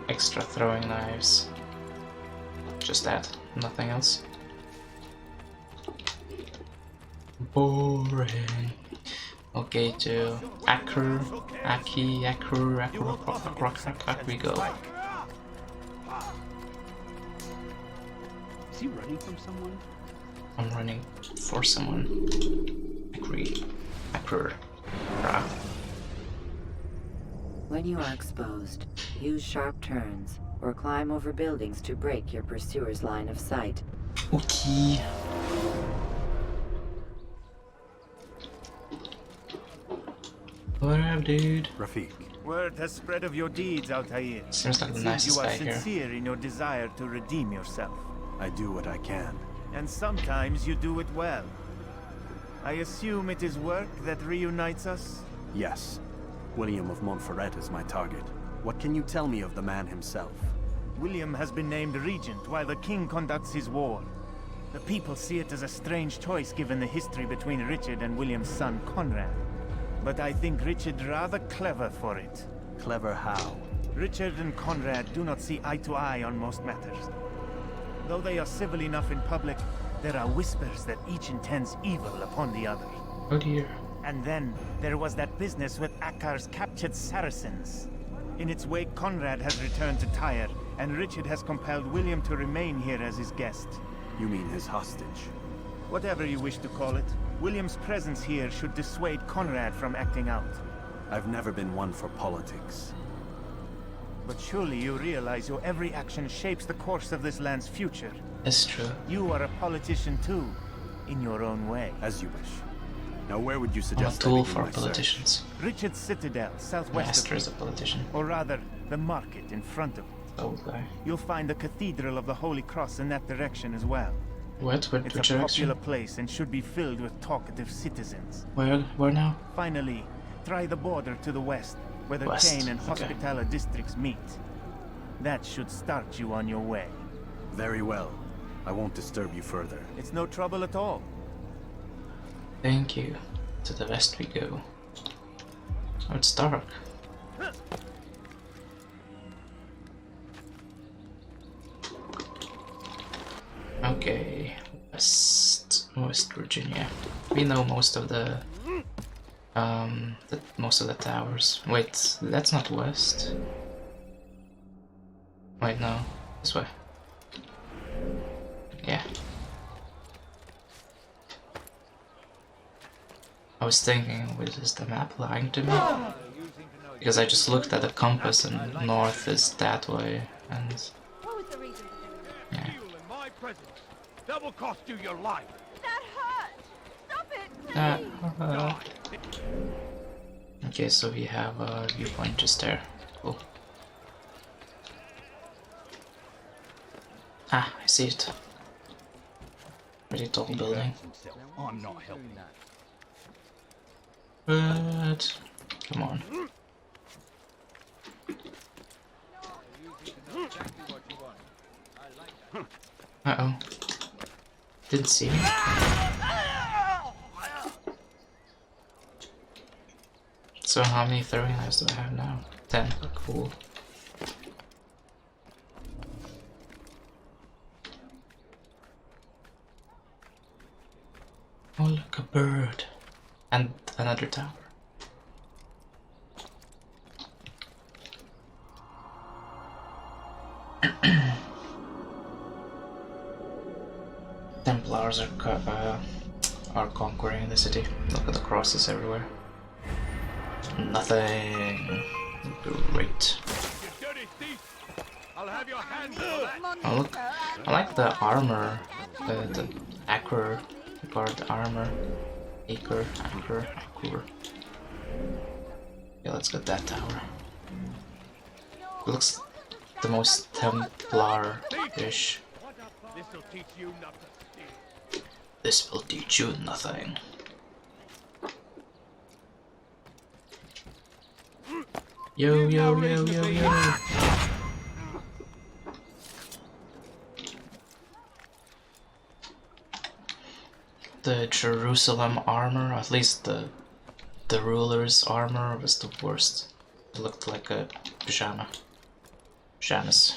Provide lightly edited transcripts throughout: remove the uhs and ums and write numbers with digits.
extra throwing knives. Just that, nothing else. Boring. Okay, to Akur, we go. Is he running from someone? I'm running for someone. Agree. Akur. When you are exposed, use sharp turns or climb over buildings to break your pursuer's line of sight. Okay. What up, dude? Rafik. Word has spread of your deeds, Altair. Seems like the Seems nicest you are guy here. sincere in your desire to redeem yourself. I do what I can. And sometimes you do it well. I assume it is work that reunites us? Yes. William of Montferrat is my target. What can you tell me of the man himself? William has been named regent while the king conducts his war. The people see it as a strange choice given the history between Richard and William's son Conrad. But I think Richard rather clever for it. Clever how? Richard and Conrad do not see eye to eye on most matters. Though they are civil enough in public, there are whispers that each intends evil upon the other. Oh dear. And then, there was that business with Akar's captured Saracens. In its wake, Conrad has returned to Tyre, and Richard has compelled William to remain here as his guest. You mean his hostage? Whatever you wish to call it, William's presence here should dissuade Conrad from acting out. I've never been one for politics. But surely you realize your every action shapes the course of this land's future. That's true. You are a politician too, in your own way. As you wish. Now where would you I'm a suggest I tool begin for my search? politicians. Richard's Citadel, southwest Master of is a politician. or rather, the market in front of it. Old guy. You'll find the Cathedral of the Holy Cross in that direction as well. What? It's Which a direction? popular place and should be filled with talkative citizens. Where now? Finally, try the border to the west, where the West, Kane and okay. Hospitaller districts meet. That should start you on your way. Very well. I won't disturb you further. It's no trouble at all. Thank you. To the west we go. Oh, it's dark. Okay, West Virginia. We know most of the towers. Wait, that's not west. Wait, no, this way. Yeah. I was thinking, is the map lying to me? Because I just looked at the compass and north is that way, and yeah. That will cost you your life. That hurt! Stop it! Okay, so we have a viewpoint just there. Cool. Ah, I see it. Pretty tall building. I'm not helping. But come on. Uh-oh. Didn't see me. So how many throwing knives do I have now? 10. Cool. Oh, look, a bird. And another tower. Templars are conquering the city. Look at the crosses everywhere. Nothing. Great. I'll have your hands for that. Oh look, I like the armor. The Acre guard armor. Acre. Yeah, let's get that tower. It looks the most Templar-ish. This'll teach you not to steal. This will teach you nothing. Yo. The Jerusalem armor, at least the ruler's armor, was the worst. It looked like a pajama pajamas.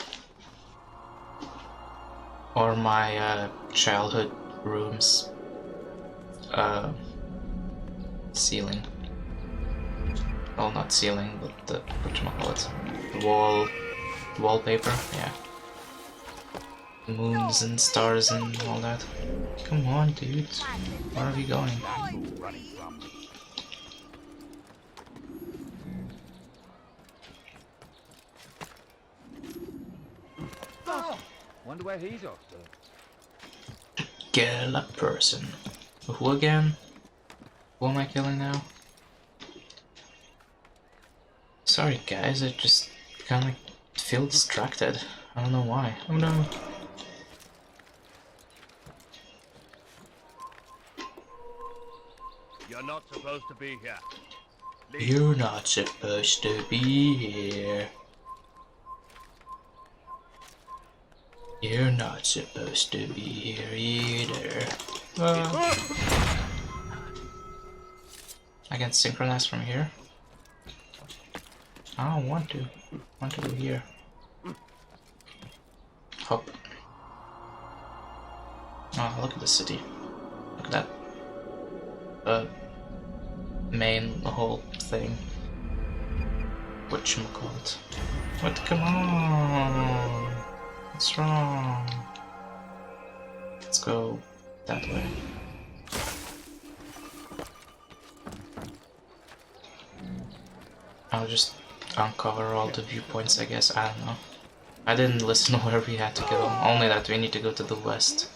Or my childhood room's ceiling. Well, not ceiling, but the whatchamacallit? The wallpaper, yeah. Moons and stars and all that. Come on, dude. Where are we going? Wonder where he's off to. Kill a person. Who again? Who am I killing now? Sorry guys, I just kinda feel distracted. I don't know why. Oh no. You're not supposed to be here. You're not supposed to be here. You're not supposed to be here either. I can synchronize from here. I don't want to. I want to go here. Hop. Oh, look at the city. Look at that. Main whole thing. Whatchamacallit? What? Come on! What's wrong? Let's go that way. I'll just uncover all the viewpoints, I guess. I don't know. I didn't listen to where we had to go. Only that we need to go to the west.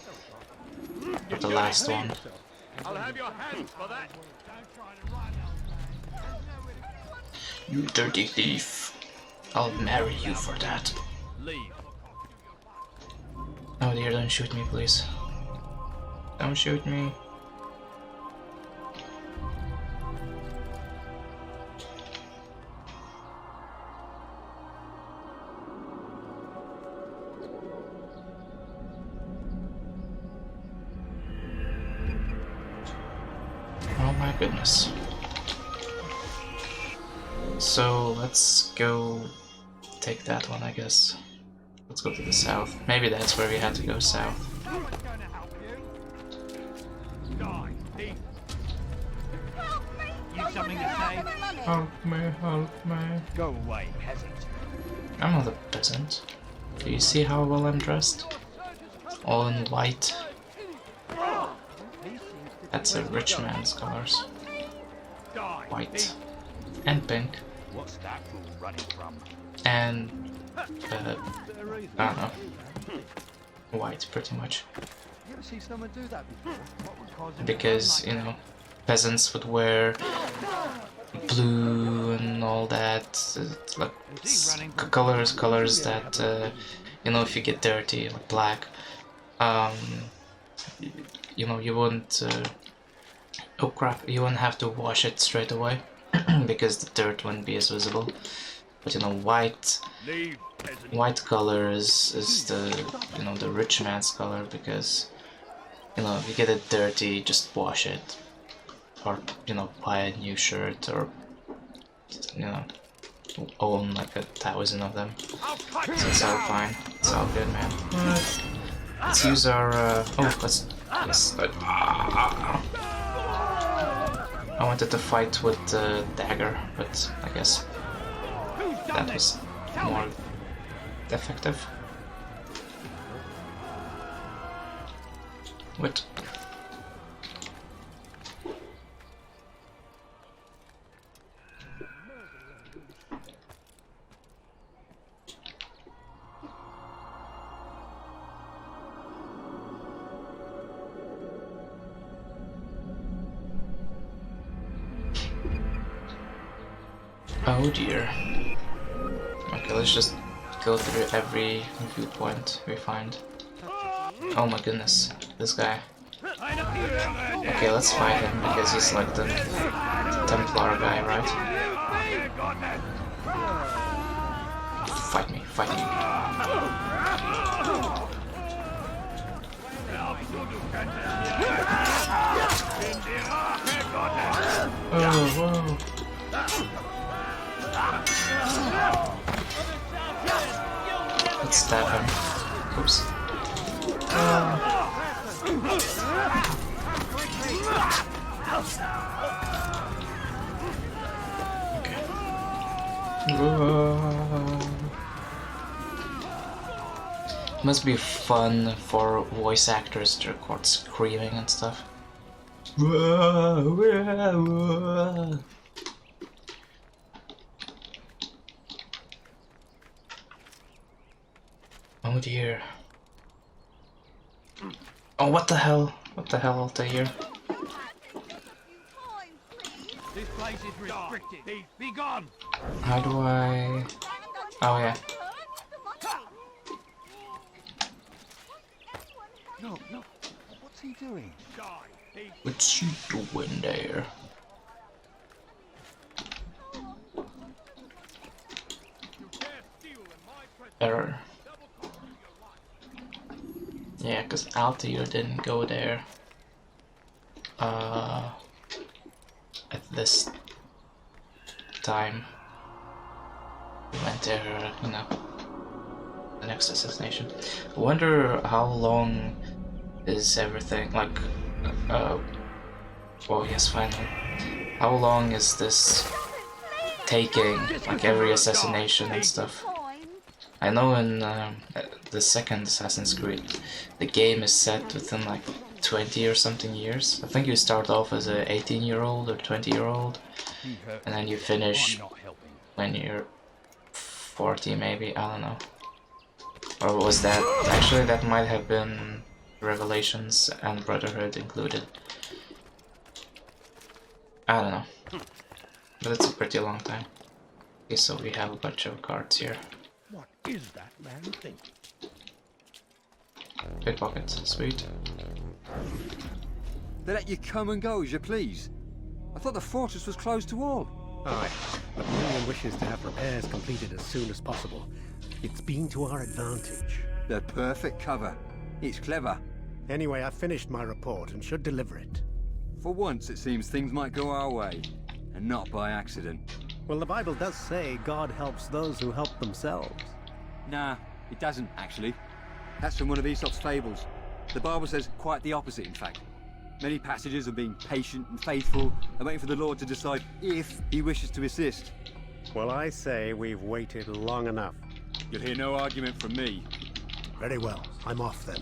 Or the last one. I'll have your hands for that. You dirty thief. I'll marry you for that. Leave. Oh dear, don't shoot me, please. Don't shoot me. Oh my goodness. So let's go take that one, I guess. Let's go to the south. Maybe that's where we had to go south. No one's going to help you. Die, thief. Help me! You something to say? Help me. Go away, peasant. I'm not a peasant. Do you see how well I'm dressed? All in white. That's a rich man's colors. Die, White. thief. And pink. What's that fool running from? And I don't know. White, pretty much. You ever see someone do that before? What would cause him Because, to you run like know, peasants would wear blue and all that, like colors that, you know, if you get dirty, like black, you know, you wouldn't, oh crap, you wouldn't have to wash it straight away, because the dirt wouldn't be as visible. But you know, white Leave, peasant. white color is the, you know, the rich man's color, because, you know, if you get it dirty, just wash it, or, you know, buy a new shirt, or, you know, own like 1,000 of them. I'll cut So it's all fine. It's all good, man. Let's use our let's I wanted to fight with the dagger, but I guess that was more effective. What? Oh dear. Okay, let's just go through every viewpoint we find. Oh my goodness, this guy. Okay, let's fight him because he's like the Templar guy, right? Fight me, fight me. Oh, whoa. stab him. Oops. Must be fun for voice actors to record screaming and stuff. Oh dear. Oh, what the hell? What the hell, Altair? This place is restricted. Be gone. How do I... Oh yeah. No, no. What's he doing? What's you doing there? Error. Yeah, because Altair didn't go there. At this time. We went there, you know, the next assassination. I wonder how long is everything, like, oh yes, finally. How long is this taking, like every assassination and stuff? I know in the second Assassin's Creed, the game is set within like 20 or something years. I think you start off as a 18-year-old or 20-year-old, and then you finish when you're 40 maybe, I don't know. Or was that, actually that might have been Revelations and Brotherhood included. I don't know. But it's a pretty long time. Okay, so we have a bunch of cards here. What is that man thinking? Pickpocket, sweet. They let you come and go as you please. I thought the fortress was closed to all. Aye, but William wishes to have repairs completed as soon as possible. It's been to our advantage. The perfect cover. It's clever. Anyway, I finished my report and should deliver it. For once, it seems things might go our way, and not by accident. Well, the Bible does say God helps those who help themselves. Nah, it doesn't, actually. That's from one of Aesop's fables. The Bible says quite the opposite, in fact. Many passages of being patient and faithful and waiting for the Lord to decide if he wishes to assist. Well, I say we've waited long enough. You'll hear no argument from me. Very well, I'm off then.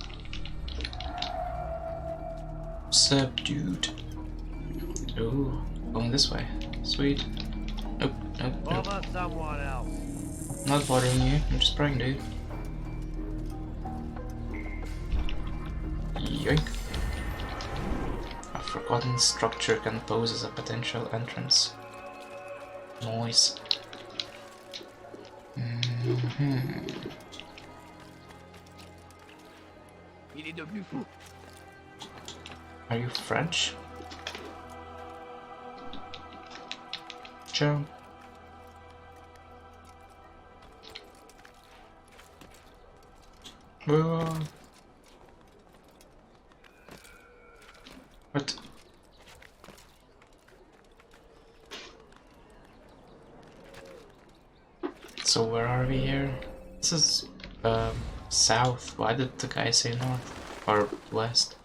Subdued. Ooh, going this way. Sweet. Nope, nope, nope. Bother someone else. Not bothering you, I'm just praying, dude. Yoink. A forgotten structure can pose as a potential entrance. Noise. Are you French? Ciao. What? So where are we here? This is south. Why did the guy say north or west?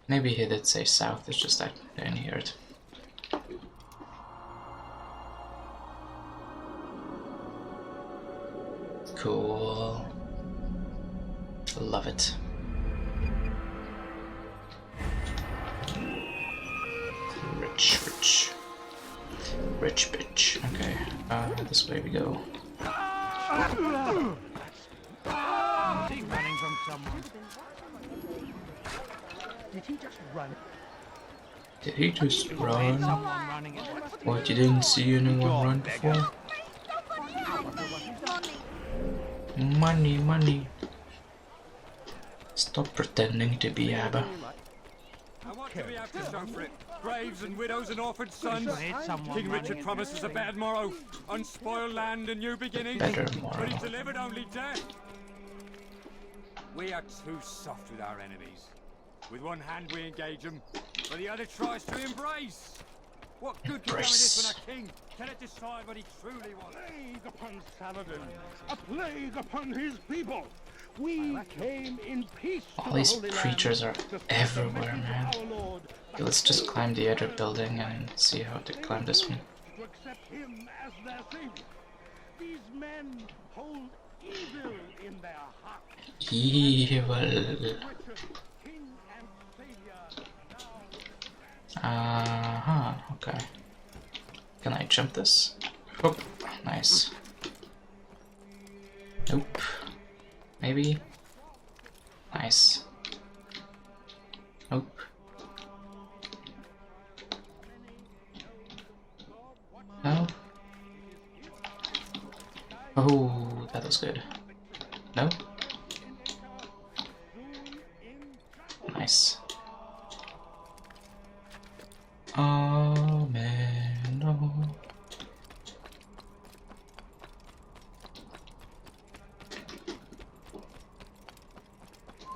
Maybe he did say south. It's just I didn't hear it. Cool. Love it. Rich, rich. Rich bitch. Okay, this way we go. Is he running from someone? Did he just run? Did he just run? Someone running at What, you didn't see anyone run before? Money, money. Stop pretending to be Abba. And what do we have to show for it? Graves and widows and orphaned sons. someone King Richard promises a bad morrow, unspoiled land and new beginnings. Better But he's morrow. delivered only death. We are too soft with our enemies. With one hand we engage them, but the other tries to embrace. What good can come of this when a king cannot decide what he truly wants? Plague upon Saladin! A plague upon his people! We came in peace to All the these Holy creatures Land are to serve everywhere, the man. wishes of our Lord, Okay, let's just climb the other building and see how to climb this one. to accept him as their savior. These men hold evil in their hearts. Evil. Richard, king and savior, now Okay. Can I jump this? Oh, nice. Nope. Maybe? Nice. Nope. No? Oh, that was good. No? Nice. Oh man, no.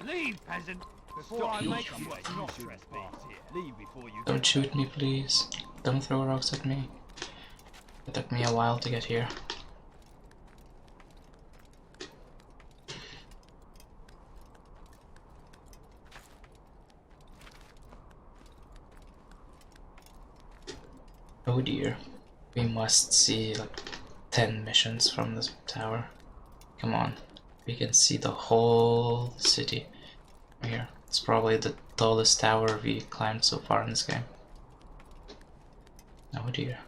leave, peasant, before I make you not trespass here. Leave before you Don't shoot me, please. Don't throw rocks at me. It took me a while to get here. Oh dear. We must see like 10 missions from this tower. Come on. We can see the whole city from here. It's probably the tallest tower we climbed so far in this game. Oh dear.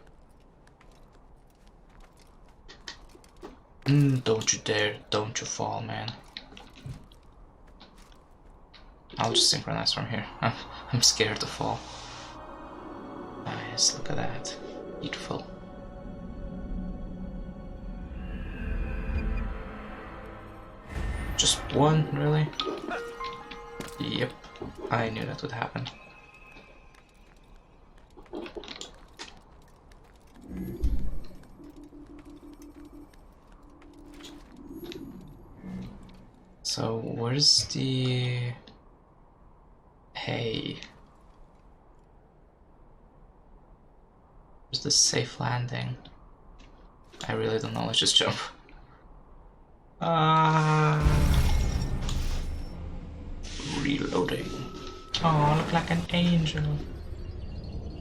Don't you dare, don't you fall, man. I'll just synchronize from here. I'm scared to fall. Nice, look at that. Beautiful. Just one, really? Yep, I knew that would happen. So, where's the... Hey. Where's the safe landing? I really don't know, let's just jump. Reloading. Oh, look like an angel.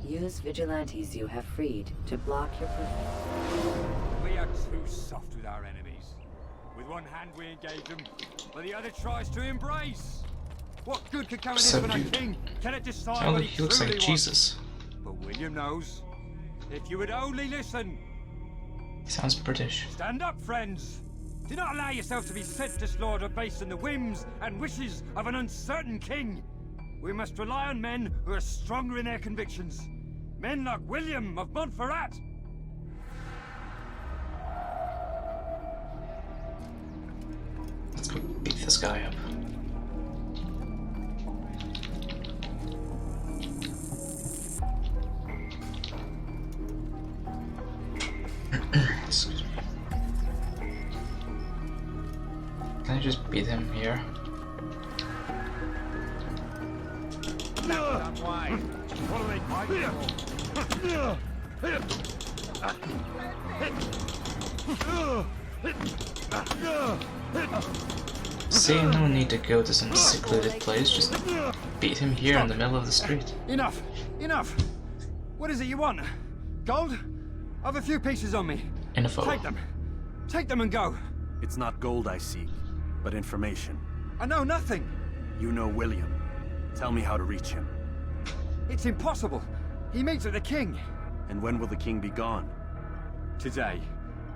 Use vigilantes you have freed to block your We are too soft with our enemies. With one hand we engage them, while the other tries to embrace. What good could come of this when a Subdued. king cannot decide Oh, what he looks like truly Jesus. wants? But William knows. If you would only listen. He sounds British. Stand up, friends. Do not allow yourself to be sent to slaughter based on the whims and wishes of an uncertain king. We must rely on men who are stronger in their convictions. Men like William of Montferrat. Let's go beat this guy up. Excuse me. Can I just beat him here? What are they fighting See, no need to go to some secluded place, just beat him here in the middle of the street. Enough! Enough! What is it you want? Gold? I've a few pieces on me. Info. Take them. Take them and go. It's not gold I seek, but information. I know nothing. You know William. Tell me how to reach him. It's impossible. He meets with the king. And when will the king be gone? Today.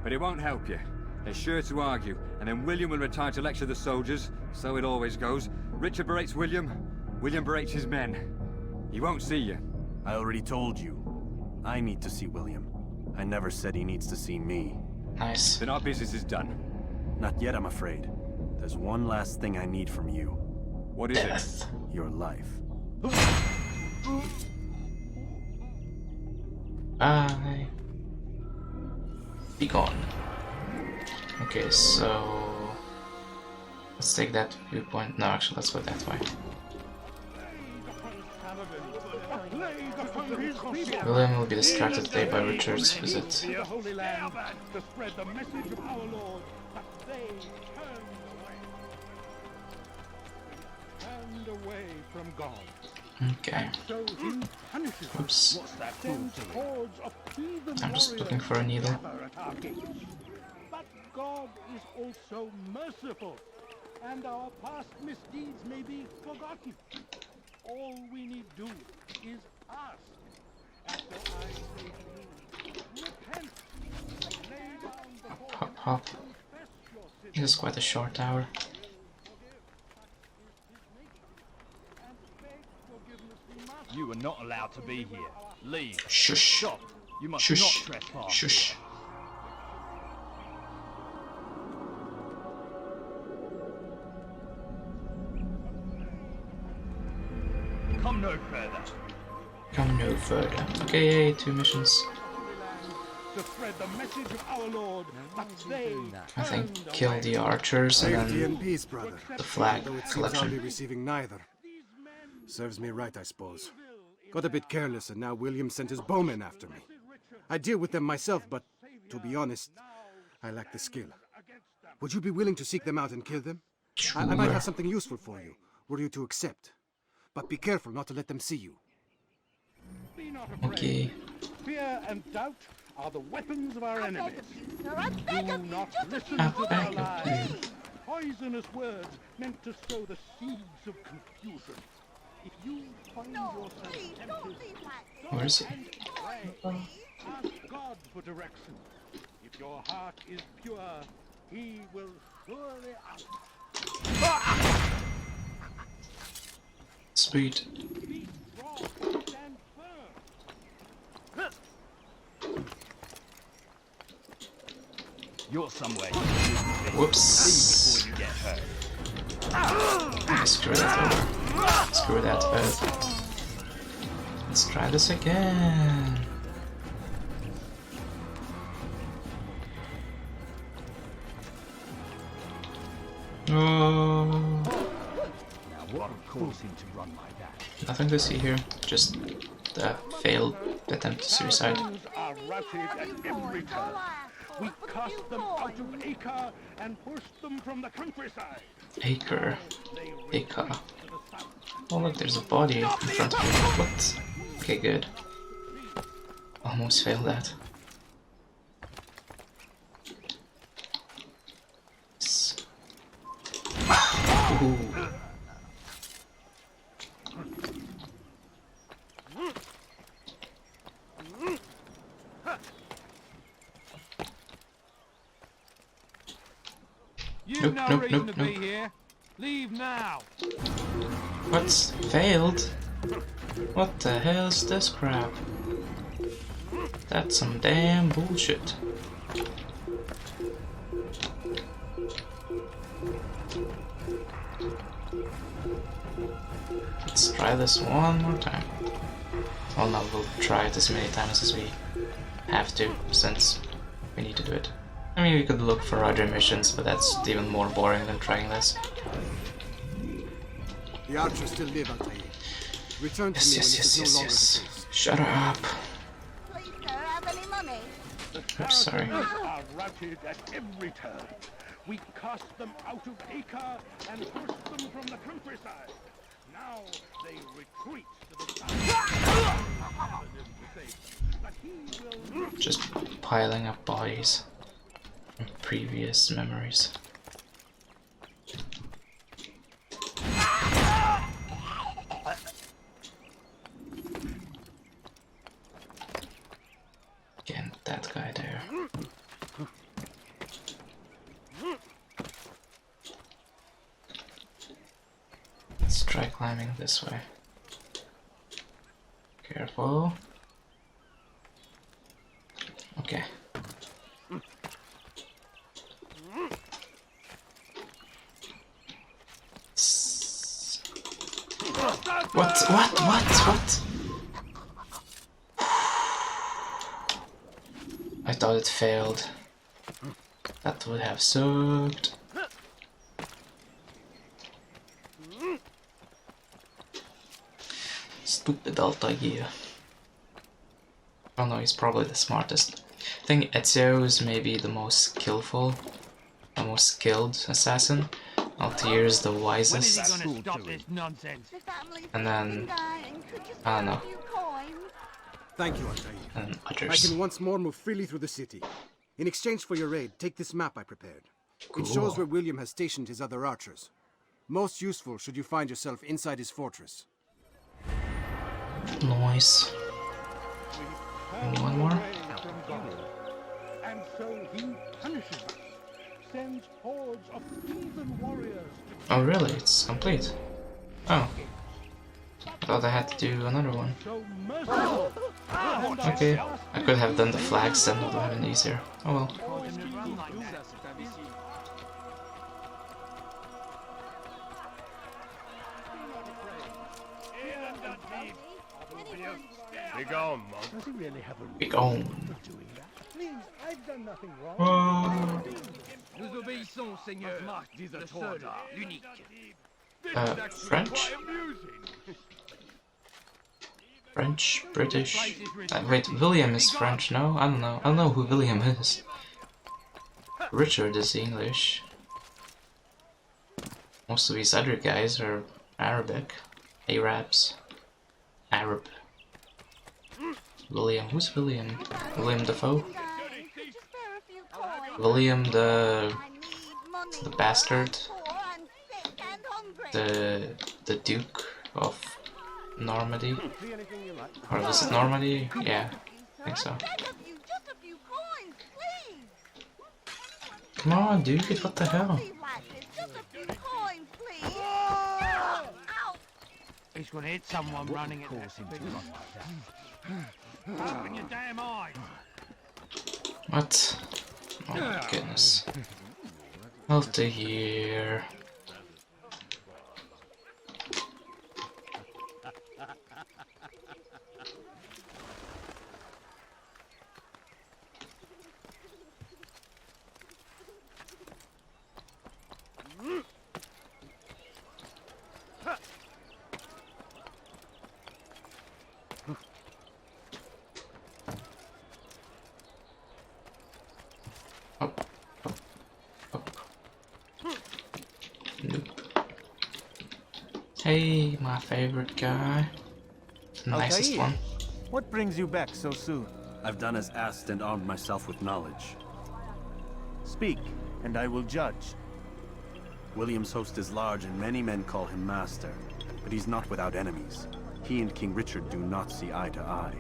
But it won't help you. They're sure to argue, and then William will retire to lecture the soldiers. So it always goes. Richard berates William. William berates his men. He won't see you. I already told you. I need to see William. I never said he needs to see me. Nice. Then our business is done. Not yet, I'm afraid. There's one last thing I need from you. What is it? Death. Your life. Bye. Be gone. Okay, so let's take that viewpoint. No, actually, let's go that way. A plague upon his William will be distracted today by Richard's visit. The Holy Land to spread the message of our Lord, but they turned away from God. Okay. So he punishes us. Oops. Sends hordes of heathen I'm just warriors looking for a needle. gather at our gates. But God is also merciful, and our past misdeeds may be forgotten. All we need do is ask. After I say to you, repent, lay down before Hop, hop. confess your sins. This is quite a short tower. You are not allowed to be here. Leave. Shush. Stop. You must Shush. not trespass. Shush. Come no further. Come no further. Okay, yay, 2 missions. To spread the message of our Lord, but they I think turned kill away. the archers and Safety then and peace, brother. the flag Though it seems I'll be collection. receiving neither. Serves me right, I suppose. Got a bit careless, and now William sent his bowmen after me. I deal with them myself, but to be honest, I lack the skill. Would you be willing to seek them out and kill them? I might Sure. have something useful for you, were you to accept. But be careful not to let them see you. Be not afraid. Okay. Fear and doubt are the weapons of our enemies. Sir, I beg Do of you, not just listen I to their beg of lies. Poisonous words meant to sow the seeds of confusion. If you find yourself please, don't tempted, leave like Where is he? ask God for direction. If your heart is pure, He will surely answer. Sweet. Be strong, stand firm. You're somewhere. Whoops. Before you get hurt. Okay, screw that over. Screw that earth. Let's try this again. Oh, Now what caused him to run like that? nothing to see here. Just the failed attempt to suicide. Saracens are routed at every turn. We cast them out of Acre and forced them from the countryside. Acre. They Acre. retreat to the south. Oh look, there's a body in front of me. What? Okay, good. Almost failed that. S- Ooh. You've Nope, no nope, reason nope, to be nope. here. Leave now. What? Failed? What the hell's this crap? That's some damn bullshit. Let's try this one more time. Well, no, we'll try it as many times as we have to, since we need to do it. I mean, we could look for other missions, but that's even more boring than trying this. The archers still live, Altair. Return to Yes, me yes, when it is yes, no yes, longer the yes. case. Shut up. Please, sir, have any money? Oops, sorry. Saracens are routed at every turn. We cast them out of Acre and forced them from the countryside. Now they retreat to the south. Paladin to save them, but he will Just piling up bodies from previous memories. Again, that guy there. Let's try climbing this way. Careful. Okay. What? I thought it failed. That would have sucked. Stupid Altair. Oh no, he's probably the smartest. I think Ezio is maybe the most skillful, the most skilled assassin. Altair is the wisest. And then, I don't know. Thank you, Altair. And I others. can once more move freely through the city. In exchange for your aid, take this map I prepared. Cool. It shows where William has stationed his other archers. Most useful should you find yourself inside his fortress. Nice. And one more? And so he punishes us, sends hordes of heathen warriors to Oh really? It's complete. Oh. I thought I had to do another one. so merciful. And our Okay. last I could have done the flags then, it would have been easier. Oh well. Does he really have a Big on. reason for doing that? Please, I've done nothing wrong. Nous obéissons, Seigneur. Le seul, l'unique. French? French? British? Wait, William is French, no? I don't know. I don't know who William is. Richard is English. Most of these other guys are Arabic. Arabs. Arab. William, who's William? William Dafoe? William the bastard? The Duke of Normandy? Or was it Normandy? Yeah, I think so. Come on, dude, what the hell? He's gonna hit someone running at that. Open your damn eyes. What? Oh my goodness. Altair. Up, up, up. Nope. Hey, my favorite guy. The nicest Altair, one. what brings you back so soon? I've done as asked and armed myself with knowledge. Speak, and I will judge. William's host is large and many men call him master, but he's not without enemies. He and King Richard do not see eye to eye.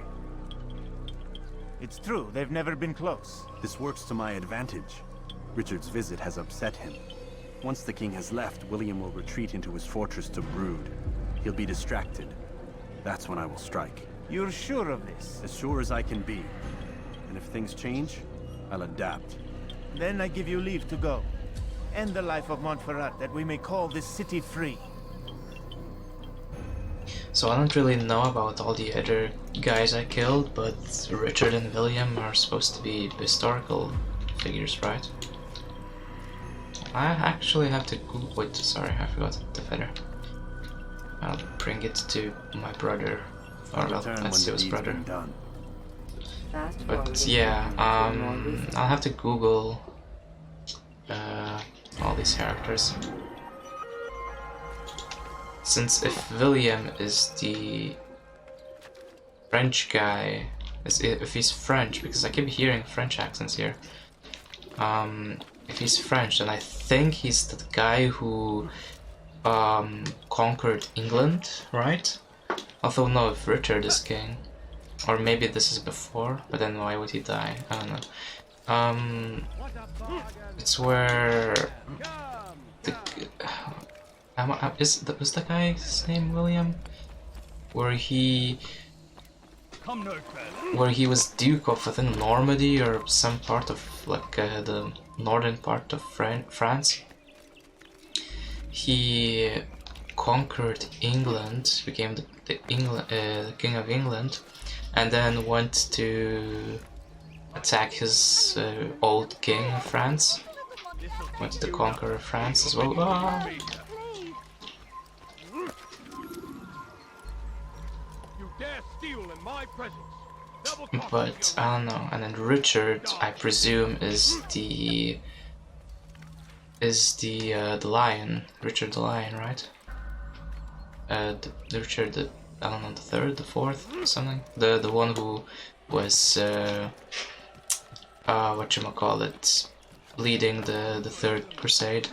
It's true, they've never been close. This works to my advantage. Richard's visit has upset him. Once the king has left, William will retreat into his fortress to brood. He'll be distracted. That's when I will strike. You're sure of this? As sure as I can be. And if things change, I'll adapt. Then I give you leave to go. End the life of Montferrat, that we may call this city free. So I don't really know about all the other guys I killed, but Richard and William are supposed to be historical figures, right? I actually have to Google. Wait, sorry, I forgot the feather. I'll bring it to my brother. Or I'll return when Ezio's the brother. deed's been done. But yeah, I'll have to Google all these characters. Since if William is the French guy, if he's French, because I keep hearing French accents here. If he's French, then I think he's the guy who conquered England, right? Although no, if Richard is king, or maybe this is before, but then why would he die? I don't know. It's where the was the guy's name William? Where he was Duke of, I think, Normandy or some part of like the northern part of France. He conquered England, became the King of England, and then went to attack his old king of France. Went to conquer France as well. Ah! You dare steal in my presence. The But I don't know. And then Richard, I presume, is the lion. Richard the lion, right? The Richard the, I don't know, the third, the fourth, something. The one who was whatchamacallit, leading the Third Crusade.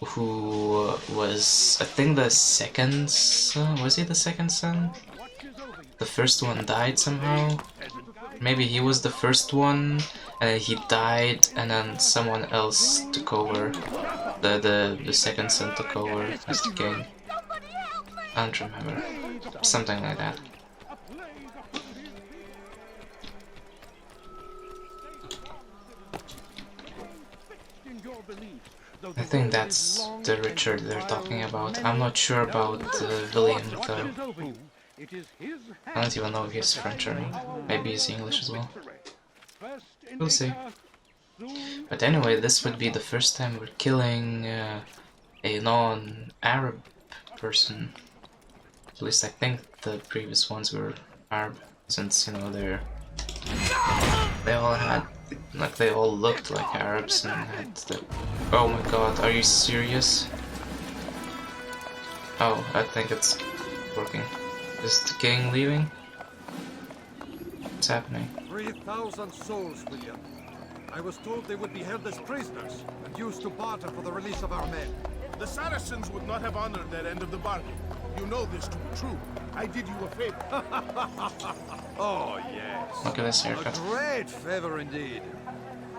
Who was, I think, the second son? Was he the second son? The first one died somehow. Maybe he was the first one, and then he died, and then someone else took over. The second son took over as the king. I don't remember. Something like that. I think that's the Richard they're talking about. I'm not sure about William though. I don't even know if he's French or not. Maybe he's English as well. We'll see. But anyway, this would be the first time we're killing a non-Arab person. At least I think the previous ones were Arab, since, you know, they all had, like, they all looked like Arabs and had the... Oh my god, are you serious? Oh, I think it's working. Is the king leaving? What's happening? 3,000 souls, William. I was told they would be held as prisoners and used to barter for the release of our men. The Saracens would not have honored their end of the bargain. You know this to be true. I did you a favor. Oh, yes. Look at this A haircut. great favor indeed.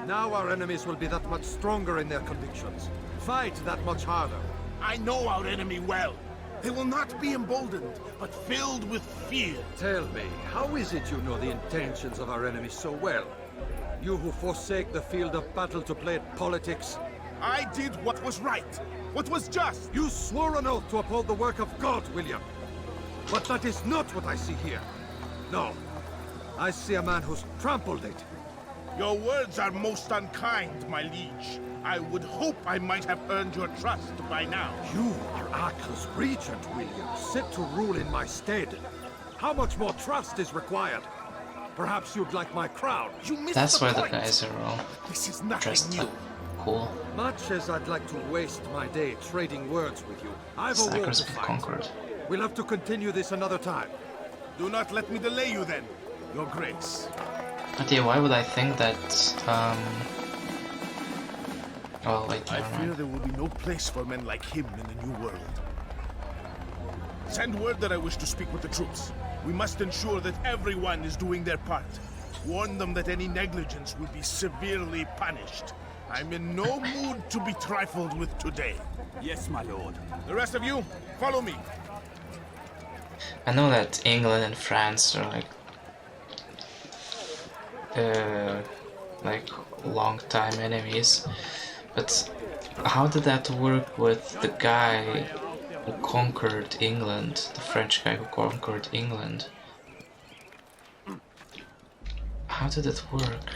Now our enemies will be that much stronger in their convictions. Fight that much harder. I know our enemy well. They will not be emboldened, but filled with fear. Tell me, how is it you know the intentions of our enemies so well? You who forsake the field of battle to play at politics? I did what was right, what was just. You swore an oath to uphold the work of God, William. But that is not what I see here. No. I see a man who's trampled it. Your words are most unkind, my liege. I would hope I might have earned your trust by now. You are Acre's regent, William, set to rule in my stead. How much more trust is required? Perhaps you'd like my crown. That's why the guys are all This is nothing dressed new. up cool. Much as I'd like to waste my day trading words with you, I've a war Sackers to been fight. conquered. We'll have to continue this another time. Do not let me delay you then, Your Grace. But yeah, why would I think that, well, wait, I never fear mind. there will be no place for men like him in the New World. Send word that I wish to speak with the troops. We must ensure that everyone is doing their part. Warn them that any negligence will be severely punished. I'm in no mood to be trifled with today. Yes, my lord. The rest of you, follow me. I know that England and France are like long-time enemies, but how did that work with the guy who conquered England, the French guy who conquered England? How did it work?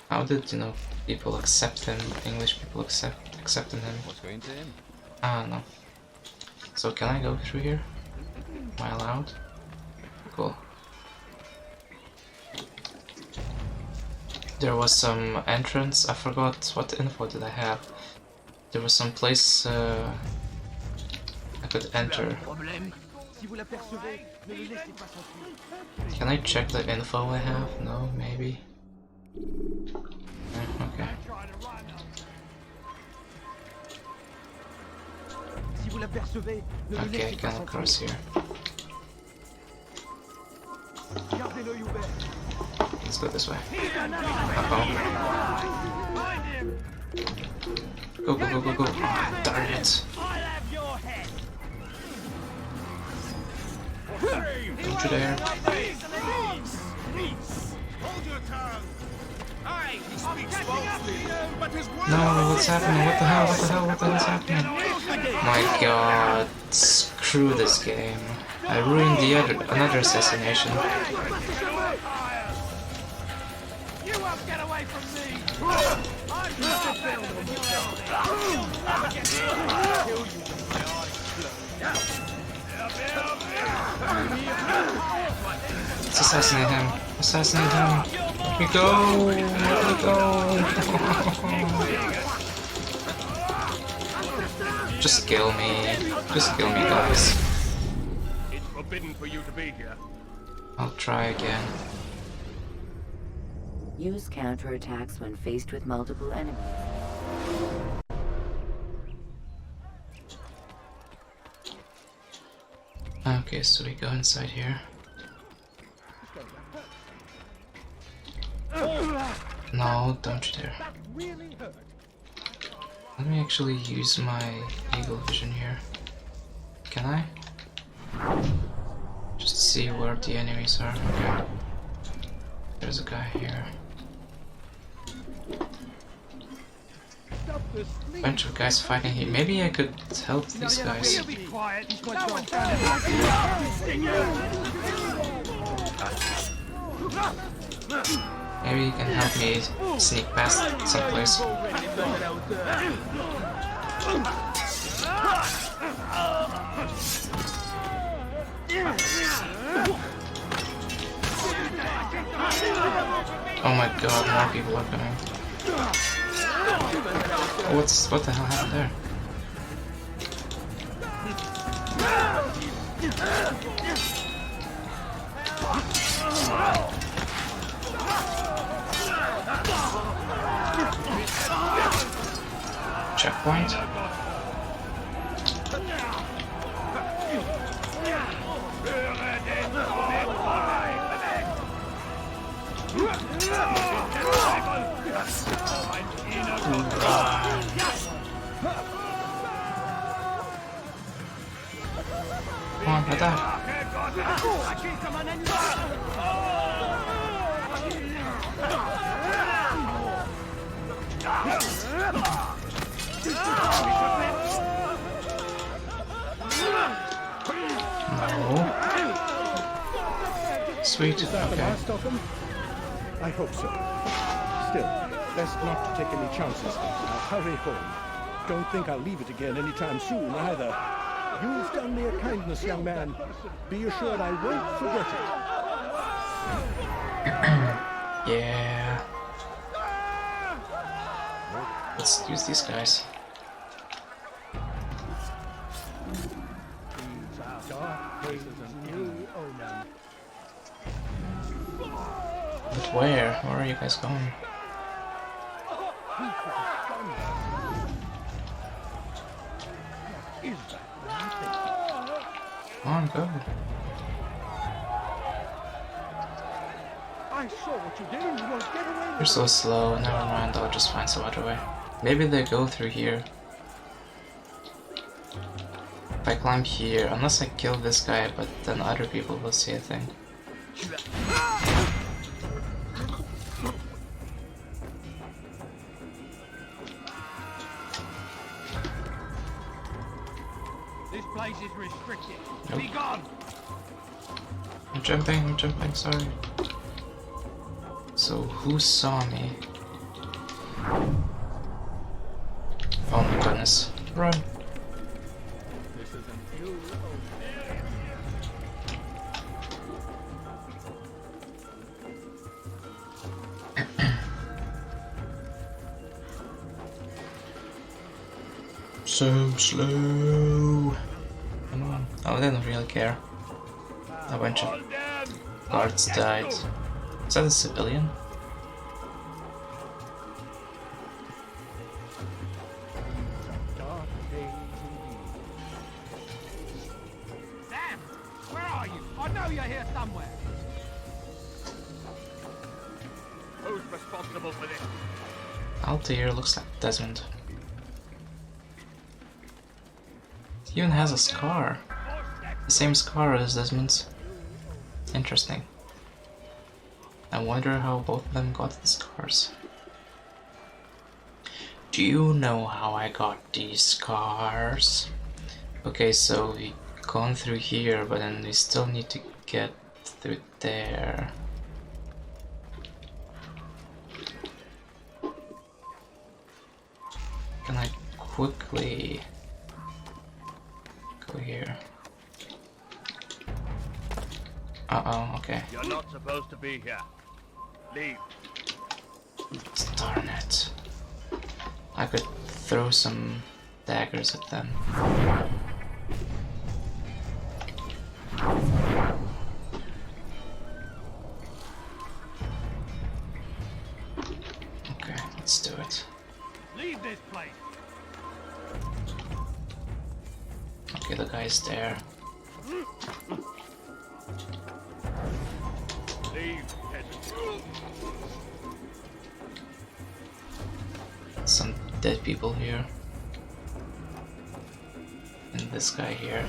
How did, you know, people accept him, English people accepting him? What's going to him? I don't know. So can I go through here? Am I allowed? Cool. There was some entrance, I forgot what info did I have. There was some place I could enter. Can I check the info I have? No, maybe. Okay. Okay, I can cross here. Let's go this way. Uh-oh. Go, go, go, go, go. Oh, darn it. Don't you dare. Hold your tongue. Aye, he speaks falsely, but his words No, what's happening? What the hell? What the hell? What the hell is happening? My god, screw this game. I ruined another assassination. You won't get away from me! I'm Let's assassinate him. Assassinate him. Let me go. Let me go. Just kill me. Just kill me, guys. It's forbidden for you to be here. I'll try again. Use counterattacks when faced with multiple enemies. Okay, so we go inside here. No, don't you dare. Let me actually use my eagle vision here. Can I? Just see where the enemies are. Okay. There's a guy here. Bunch of guys fighting here. Maybe I could help these guys. Maybe you can help me sneak past someplace. Oh my god, more people are coming. What the hell happened there? Checkpoint? Come on, like that. No. Sweet. Is that the Okay. last of them? I hope so. Still, best not to take any chances. Now hurry home. Don't think I'll leave it again anytime soon, either. You've done me a kindness, young man. Be assured I won't forget it. Yeah. Let's use these guys. Dark places and new omen. But where? Where are you guys going? Is that Come on, go. I saw what you did and you won't get away with You're so slow. Never mind, I'll just find some other way. Maybe they go through here. If I climb here, unless I kill this guy, but then other people will see a thing. This place is restricted. Nope. Be gone. I'm jumping, sorry. So, who saw me? Oh my goodness. Run. This is a new So slow. Come on. Oh, they don't really care. A bunch of guards died. Is that a civilian? dark days indeed. Sam, where are you? I know you're here somewhere. Who's responsible for this? Altair looks like Desmond. He even has a scar. The same scar as Desmond's. Interesting. I wonder how both of them got the scars. Do you know how I got these scars? Okay, so we gone through here, but then we still need to get through there. Can I quickly go here? Uh-oh, okay. You're not supposed to be here. Leave. Darn it. I could throw some daggers at them. Okay, let's do it. Leave this place. Okay, the guy's there. Leave, peasant. Some dead people here. And this guy here.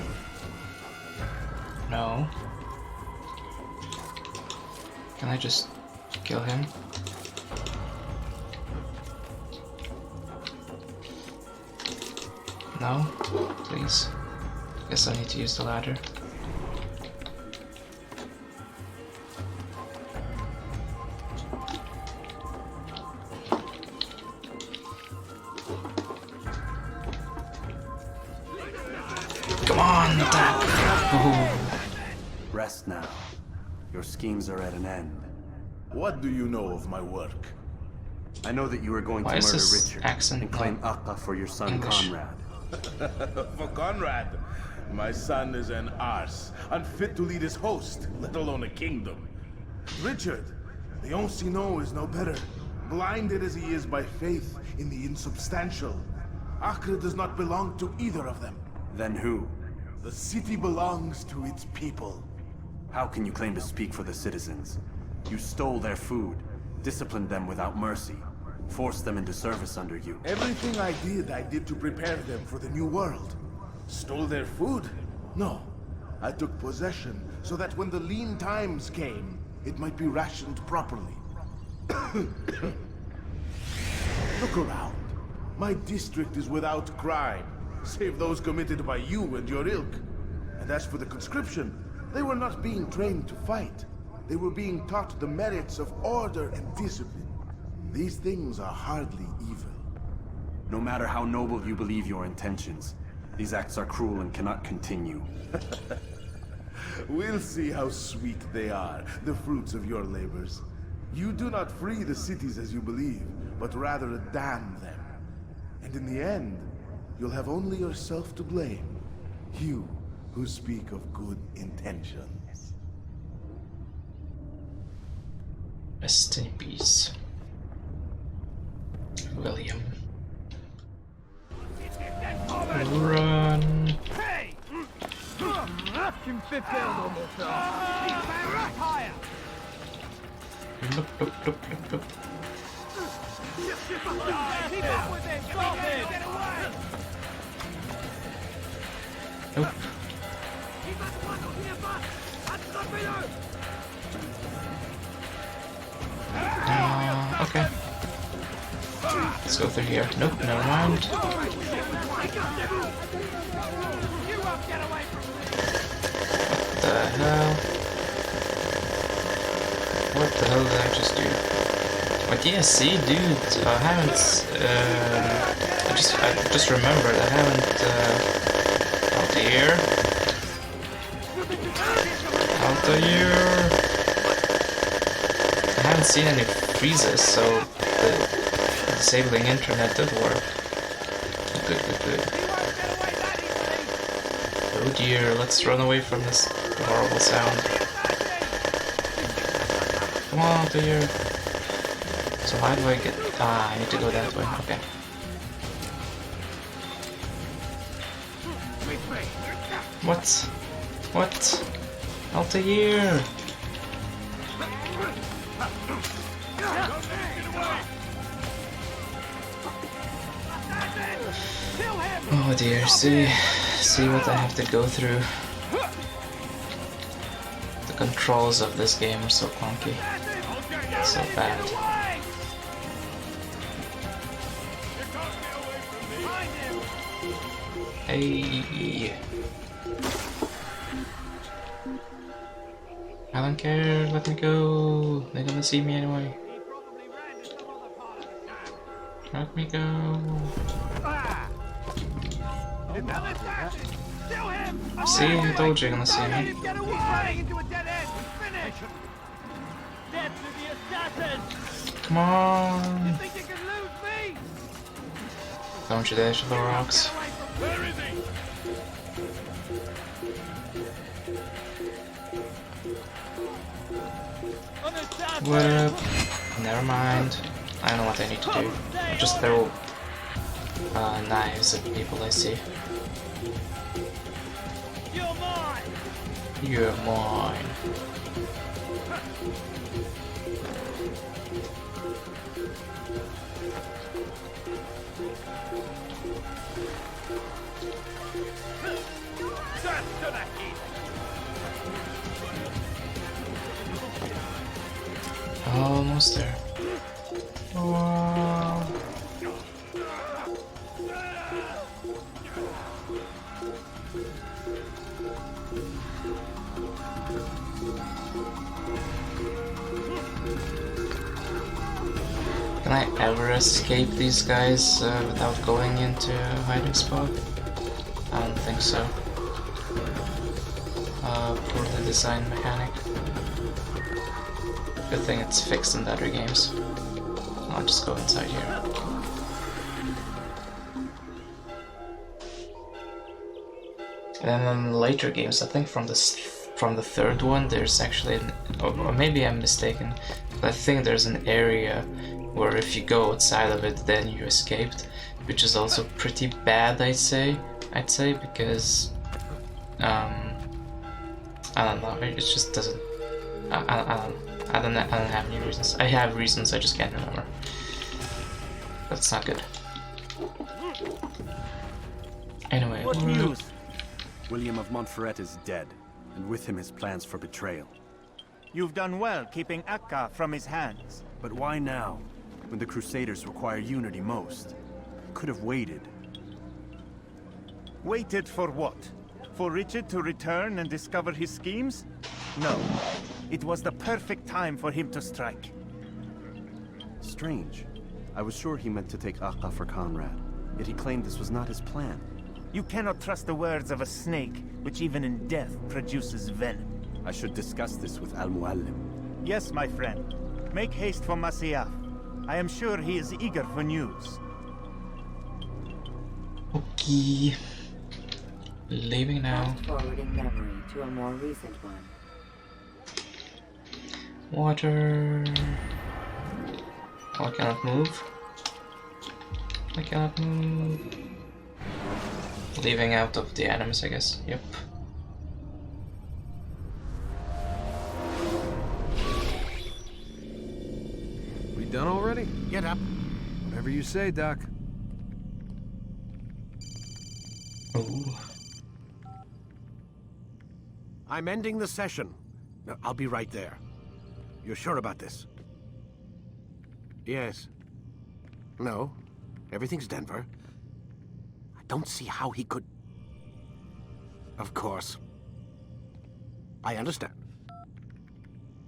No. Can I just kill him? No? Please. Guess I need to use the ladder. Come on, attack! Oh. Rest now. Your schemes are at an end. What do you know of my work? I know that you are going Why to is murder this Richard accent and claim not Akka for your son English? Conrad. For Conrad, my son is an arse, unfit to lead his host, let alone a kingdom. Richard, the Ancient is no better, blinded as he is by faith in the insubstantial. Acre does not belong to either of them. Then who? The city belongs to its people. How can you claim to speak for the citizens? You stole their food, disciplined them without mercy, forced them into service under you. Everything I did to prepare them for the new world. Stole their food? No. I took possession so that when the lean times came, it might be rationed properly. Look around. My district is without crime, save those committed by you and your ilk. And as for the conscription, they were not being trained to fight. They were being taught the merits of order and discipline. These things are hardly evil. No matter how noble you believe your intentions, these acts are cruel and cannot continue. We'll see how sweet they are, the fruits of your labors. You do not free the cities as you believe, but rather damn them. And in the end, you'll have only yourself to blame. You who speak of good intentions. Rest in peace, William. Run! Hey! Kim fit down on this higher! Look, look, look, look, look. Keep up with it! Stop it! Get away! Nope. Okay. Let's go through here. Nope, never mind. What the hell? What the hell did I just do? But yeah, see, dude, I haven't, I just remembered, I haven't, Altair. I haven't seen any freezes, so the disabling internet did work. Good, good, good. Oh dear, let's run away from this horrible sound. Come on, Altair. So how do I get... Ah, I need to go that way, okay. What? What? Altair! Oh dear, see what I have to go through. The controls of this game are so clunky. So bad. Hey! I don't care, let me go. They're gonna see me anyway. Let me go. See, I told you you're gonna see me. Death to the assassins! Come on! You think you can lose me? Don't you dare to throw rocks. Where is he? An assassin! What up? Never mind. I know what I need to do. Just throw knives at people I see. You're mine! You're mine. Death to the heat! Almost there. Wow. Can I ever escape these guys without going into a hiding spot? I don't think so. Poorly designed mechanic. Good thing it's fixed in the other games. I'll just go inside here. And then in later games, I think from the third one, there's actually, or maybe I'm mistaken, but I think there's an area where if you go outside of it, then you escaped, which is also pretty bad, I'd say, because I don't know, it just doesn't. I don't have any reasons. I have reasons, I just can't remember. That's not good. Anyway. What news? William of Montferrat is dead, and with him his plans for betrayal. You've done well keeping Akka from his hands. But why now, when the Crusaders require unity most? Could have waited. Waited for what? For Richard to return and discover his schemes? No. It was the perfect time for him to strike. Strange. I was sure he meant to take Akka for Conrad, yet he claimed this was not his plan. You cannot trust the words of a snake, which even in death produces venom. I should discuss this with Al-Muallim. Yes, my friend. Make haste for Masyaf. I am sure he is eager for news. Okay. Leaving now. Fast forward in memory to a more recent one. Water. Oh, I cannot move. I cannot move. Leaving out of the items, I guess. Yep. We done already? Get up. Whatever you say, Doc. Ooh. I'm ending the session. I'll be right there. You're sure about this? Yes. No. Everything's Denver. I don't see how he could... Of course. I understand.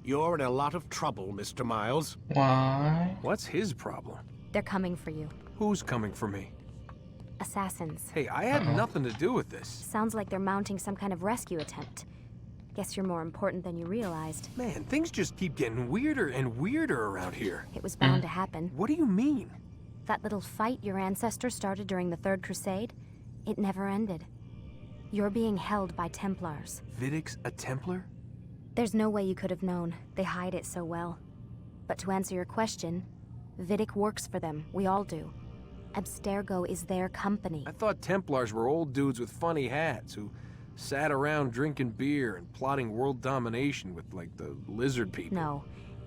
You're in a lot of trouble, Mr. Miles. Why? What's his problem? They're coming for you. Who's coming for me? Assassins. Hey, I had nothing to do with this. Sounds like they're mounting some kind of rescue attempt. Guess you're more important than you realized. Man, things just keep getting weirder and weirder around here. It was bound to happen. What do you mean? That little fight your ancestors started during the Third Crusade, it never ended. You're being held by Templars. Vidic's a Templar? There's no way you could have known. They hide it so well. But to answer your question, Vidic works for them. We all do. Abstergo is their company. I thought Templars were old dudes with funny hats who sat around drinking beer and plotting world domination with, like, the lizard people. No.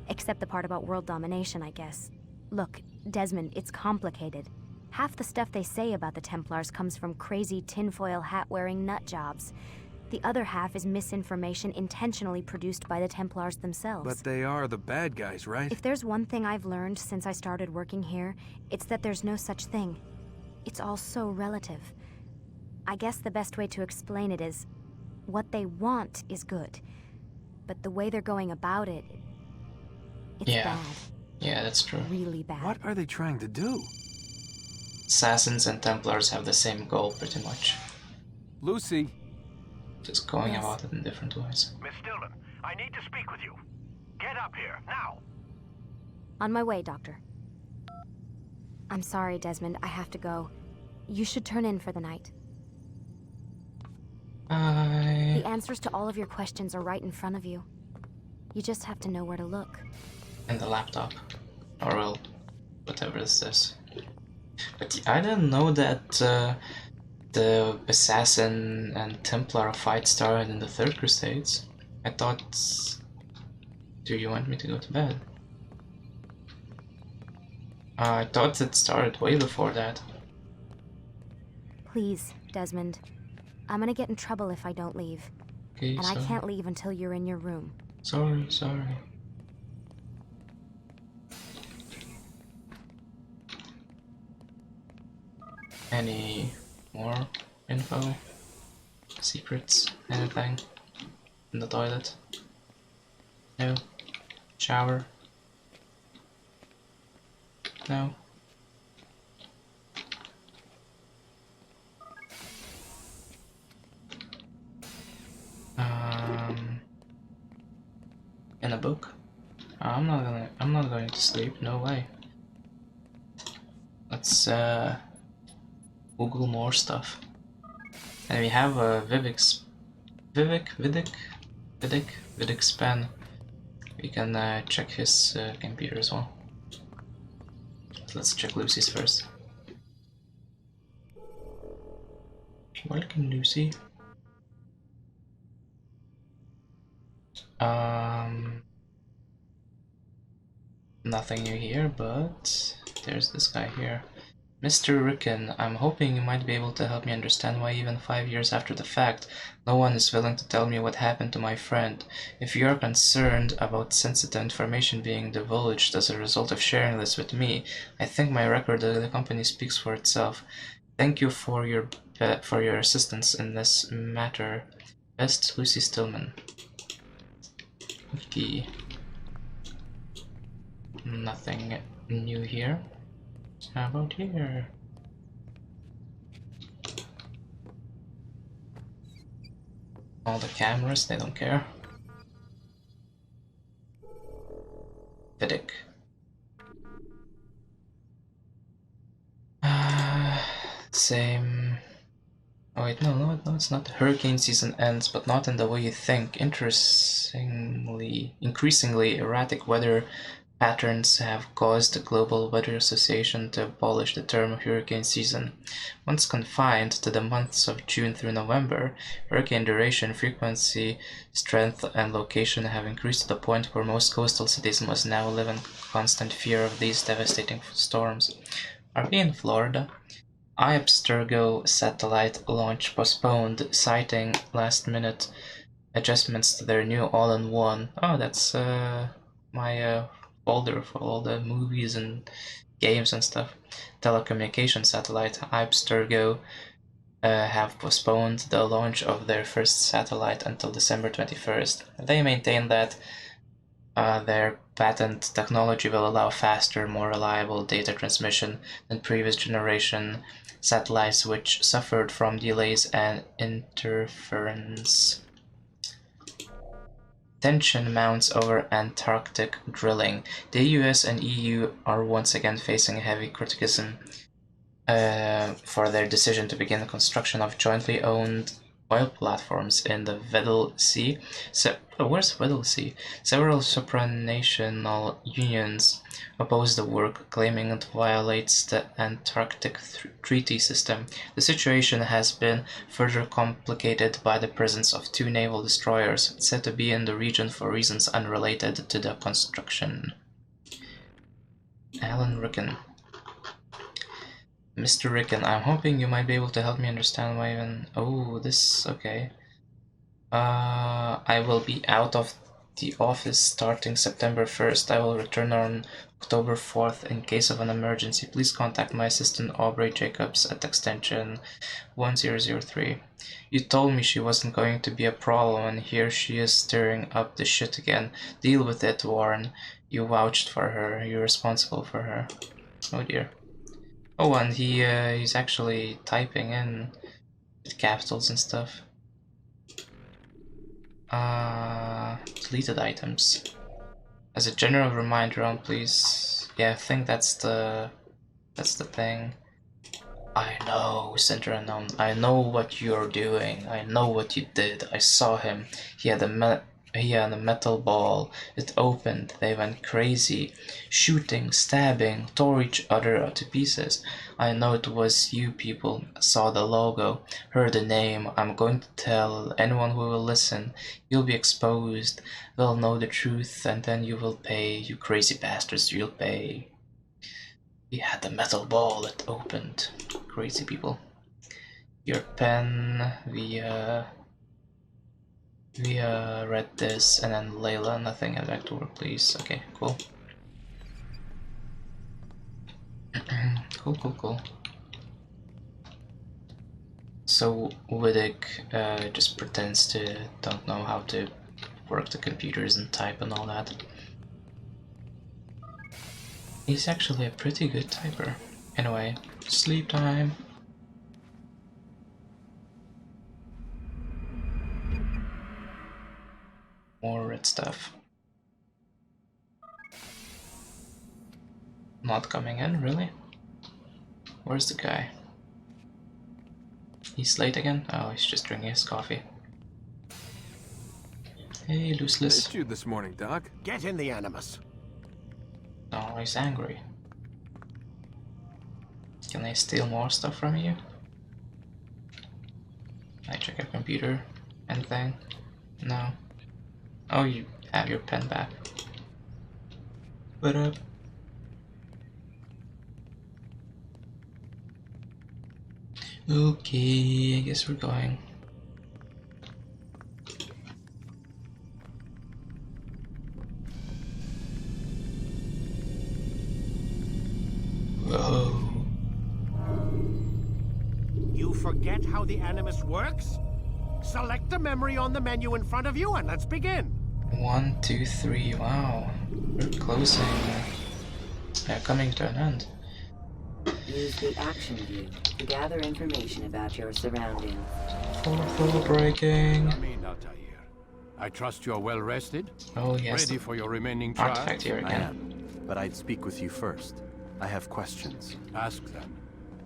Except the part about world domination, I guess. Look, Desmond, it's complicated. Half the stuff they say about the Templars comes from crazy tinfoil hat-wearing nut jobs. The other half is misinformation intentionally produced by the Templars themselves. But they are the bad guys, right? If there's one thing I've learned since I started working here, it's that there's no such thing. It's all so relative. I guess the best way to explain it is, what they want is good. But the way they're going about it, it's bad. Yeah, that's true. Really bad. What are they trying to do? Assassins and Templars have the same goal, pretty much. Lucy. Just going about it in different ways. Miss Stillman, I need to speak with you. Get up here, now! On my way, Doctor. I'm sorry, Desmond. I have to go. You should turn in for the night. The answers to all of your questions are right in front of you. You just have to know where to look. In the laptop. Or well, whatever this is. But I didn't know that the Assassin and Templar fight started in the Third Crusades. I thought... Do you want me to go to bed? I thought it started way before that. Please, Desmond. I'm gonna get in trouble if I don't leave. Okay, and sorry. I can't leave until you're in your room. Sorry. Any more info? Secrets? Anything? In the toilet? No? Shower? No? In a book? I'm not going to sleep, no way. Let's Google more stuff. And we have a Vivek's pen. We can check his computer as well. Let's check Lucy's first. Welcome, Lucy. Nothing new here, but there's this guy here. Mr. Rickon, I'm hoping you might be able to help me understand why even 5 years after the fact, no one is willing to tell me what happened to my friend. If you are concerned about sensitive information being divulged as a result of sharing this with me, I think my record of the company speaks for itself. Thank you for your assistance in this matter. Best, Lucy Stillman. Okay. Nothing new here. How about here? All the cameras, they don't care. Vidic. Same. Oh wait, no, it's not. Hurricane season ends, but not in the way you think. Increasingly erratic weather patterns have caused the Global Weather Association to abolish the term hurricane season. Once confined to the months of June through November, hurricane duration, frequency, strength, and location have increased to the point where most coastal cities must now live in constant fear of these devastating storms. Are we in Florida? Abstergo satellite launch postponed, citing last-minute adjustments to their new all-in-one. Oh, that's my folder for all the movies and games and stuff. Telecommunication satellite Abstergo have postponed the launch of their first satellite until December 21st. They maintain that their patent technology will allow faster, more reliable data transmission than previous generation satellites, which suffered from delays and interference. Tension mounts over Antarctic drilling. The US and EU are once again facing heavy criticism for their decision to begin the construction of jointly owned oil platforms in the Weddell Sea. Where's Weddell Sea? Several supranational unions oppose the work, claiming it violates the Antarctic Treaty System. The situation has been further complicated by the presence of 2 naval destroyers, said to be in the region for reasons unrelated to the construction. Alan Rickon. Mr. Rickon, I'm hoping you might be able to help me understand why even... Oh, this... okay. I will be out of the office starting September 1st. I will return on October 4th. In case of an emergency, please contact my assistant Aubrey Jacobs at extension 1003. You told me she wasn't going to be a problem, and here she is stirring up the shit again. Deal with it, Warren. You vouched for her. You're responsible for her. Oh dear. Oh, and he's actually typing in with capitals and stuff. Deleted items. As a general reminder, please. Yeah, I think that's the thing. I know, Center Unknown. I know what you're doing. I know what you did. I saw him. He had a metal ball. It opened. They went crazy, shooting, stabbing, tore each other to pieces. I know it was you people. Saw the logo, heard the name. I'm going to tell anyone who will listen. You'll be exposed. They'll know the truth, and then you will pay. You crazy bastards, you'll pay. He had the metal ball. It opened. Crazy people. Your pen. We read this, and then Layla, nothing. Head back to work, please. Okay, cool. Cool. So Wittig just pretends to don't know how to work the computers and type and all that. He's actually a pretty good typer. Anyway, sleep time. More red stuff. Not coming in, really? Where's the guy? He's late again? Oh, he's just drinking his coffee. Hey, Luceless. Missed you this morning, Doc. Get in the Animus. Oh, he's angry. Can I steal more stuff from you? Can I check your computer? Anything? No. Oh, you have your pen back. What up? Okay, I guess we're going. Whoa. You forget how the Animus works? Select a memory on the menu in front of you and let's begin. 1, 2, 3. Wow, we're closing. They're coming to an end. Use the action view to gather information about your surroundings. Full breaking. I trust you're well rested. Oh yes. Ready for your remaining trial? Artifact here I again. am, but I'd speak with you first. I have questions. Ask them.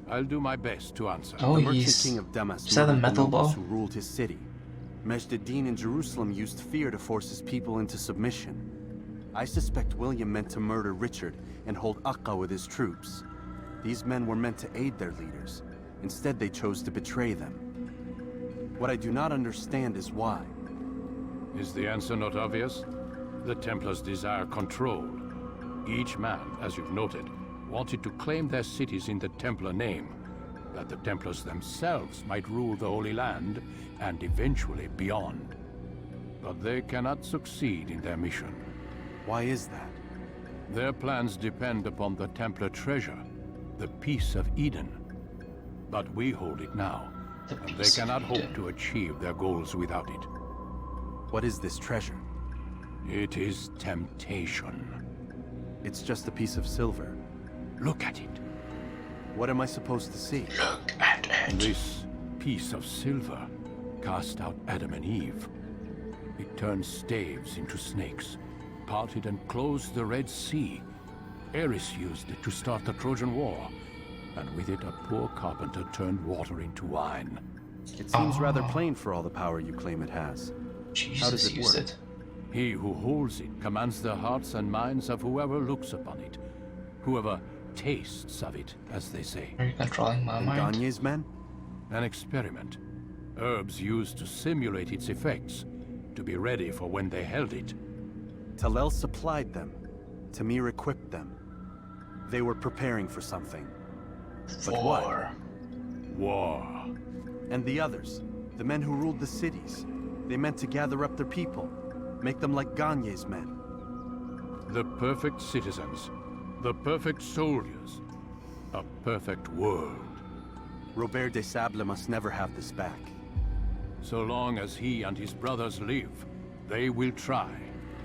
I'll do my best to answer. Oh, The merchant he's... king of Damas Is that a murdered the metal nobles ball? who ruled his city. Majd-Addin in Jerusalem used fear to force his people into submission. I suspect William meant to murder Richard and hold Akka with his troops. These men were meant to aid their leaders. Instead, they chose to betray them. What I do not understand is why. Is the answer not obvious? The Templars desire control. Each man, as you've noted, wanted to claim their cities in the Templar name, that the Templars themselves might rule the Holy Land and eventually beyond. But they cannot succeed in their mission. Why is that? Their plans depend upon the Templar treasure, the Peace of Eden. But we hold it now, and they cannot hope to achieve their goals without it. What is this treasure? It is temptation. It's just a piece of silver. Look at it. What am I supposed to see? Look at it. This piece of silver cast out Adam and Eve. It turned staves into snakes, parted and closed the Red Sea. Ares used it to start the Trojan War, and with it a poor carpenter turned water into wine. It seems rather plain for all the power you claim it has. How does it work? He who holds it commands the hearts and minds of whoever looks upon it, whoever tastes of it, as they say. Are you controlling my mind? Gagne's men? An experiment. Herbs used to simulate its effects, to be ready for when they held it. Talel supplied them. Tamir equipped them. They were preparing for something. But what? War. And the others, the men who ruled the cities, they meant to gather up their people, make them like Gagne's men. The perfect citizens, the perfect soldiers, a perfect world. Robert de Sable must never have this back. So long as he and his brothers live, they will try.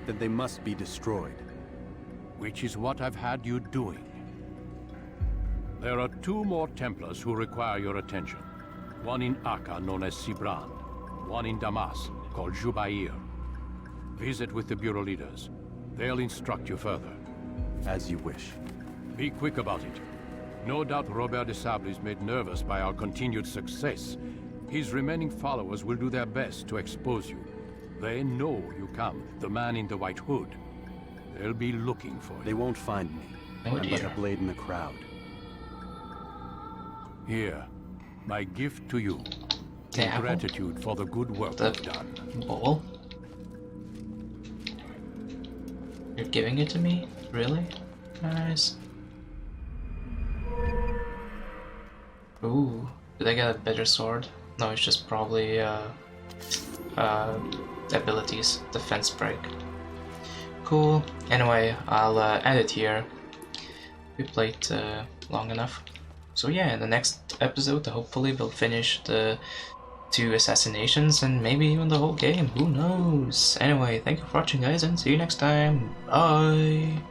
Then they must be destroyed. Which is what I've had you doing. There are 2 more Templars who require your attention. One in Akka, known as Sibrand. One in Damas, called Jubair. Visit with the Bureau leaders. They'll instruct you further. As you wish. Be quick about it. No doubt Robert de Sable is made nervous by our continued success. His remaining followers will do their best to expose you. They know you come, the man in the white hood. They'll be looking for you. They won't find me. Oh, I'm dear. but a blade in the crowd. Here, my gift to you. The In apple? gratitude for the good work The you've done. ball? You're giving it to me? Really? Nice. Ooh, did I get a better sword? No, it's just probably abilities, defense break. Cool. Anyway, I'll end it here. We played long enough. So yeah, in the next episode, hopefully we'll finish the 2 assassinations and maybe even the whole game. Who knows? Anyway, thank you for watching, guys, and see you next time. Bye.